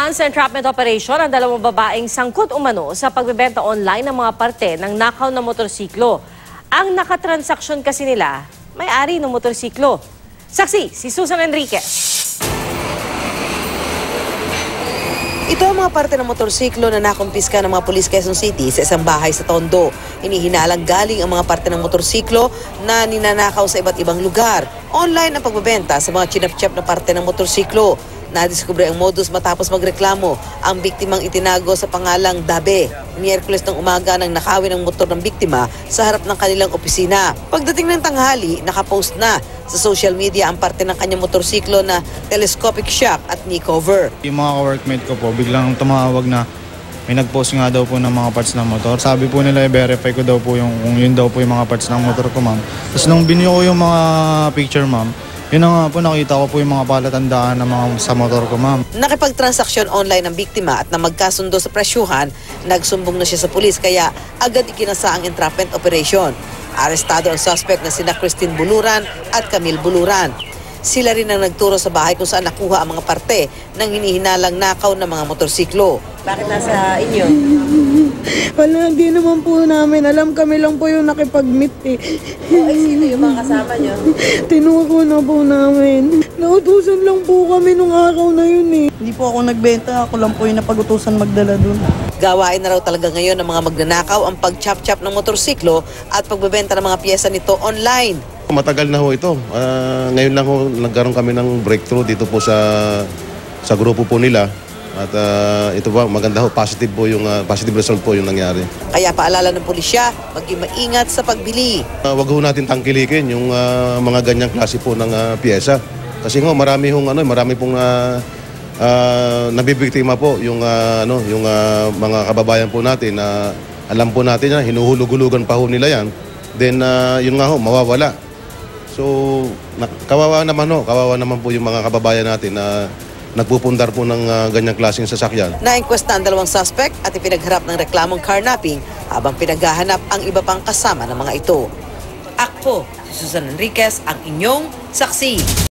naman sa entrapment operation ang dalawang babaeng sangkot umano sa pagbebenta online ng mga parte ng nakaw na motorsiklo. Ang nakatransaksyon kasi nila, may-ari ng motorsiklo. Saksi, si Susan Enriquez. Ito ang mga parte ng motorsiklo na nakumpiska ng mga pulis Quezon City sa isang bahay sa Tondo. Hinihinalang galing ang mga parte ng motorsiklo na ninanakaw sa iba't ibang lugar. Online ang pagbebenta sa mga chinap-chap na parte ng motorsiklo. Nadiskubre ang modus matapos magreklamo ang biktimang itinago sa pangalang Dabe. Miyerkules ng umaga nang nakawin ang motor ng biktima sa harap ng kanilang opisina. Pagdating ng tanghali, nakapost na sa social media ang parte ng kanyang motorsiklo na telescopic shock at knee cover. Yung mga ka-workmate ko po biglang tumawag na may nag-post nga daw po ng mga parts ng motor. Sabi po nila i-verify ko daw po kung yun daw po yung mga parts ng motor ko, ma'am. Tapos nung binyo ko yung mga picture, ma'am, yun na nga po, nakita ko po yung mga palatandaan ng mga sa motor ko, ma'am. Nakipagtransaksyon online ng biktima at na magkasundo sa presyuhan, nagsumbong na siya sa pulis kaya agad ikinasa ang entrapment operation. Arestado ang suspect na sina Christine Buluran at Camille Buluran. Sila rin ang nagturo sa bahay kung saan nakuha ang mga parte ng hinihinalang nakaw ng mga motorsiklo. Bakit nasa inyo? Wala, hindi naman po namin alam. Kami lang po yung nakipag-meet eh. Ay, sino yung mga kasama nyo? Tinuko na po namin. Nautusan lang po kami nung araw na yun eh. Hindi po ako nagbenta. Ako lang po yung napag-utusan magdala dun. Gawain na raw talaga ngayon ng mga magnanakaw ang pag-chop-chop ng motorsiklo at pagbebenta ng mga piyesa nito online. Matagal na ho ito. Ngayon lang ho nagkaroon kami ng breakthrough dito po sa grupo po nila. At ito ba, maganda ho, positive result po yung nangyari. Kaya paalala ng pulisya, maging maingat sa pagbili. Wag ho natin tangkilikin yung mga ganyang klase po ng piyesa. Kasi ho, marami pong nabibiktima po yung mga kababayan po natin na alam po natin na hinuhulog-hulugan pa ho nila yan. Then yun nga ho, mawawala. So, kawawa naman po yung mga kababayan natin na nagpupundar po ng ganyang klaseng sasakyan. Nainkwesta ang dalawang suspect at ipinagharap ng reklamong carnapping habang pinaghahanap ang iba pang kasama ng mga ito. Ako, si Susan Enriquez, ang inyong saksi.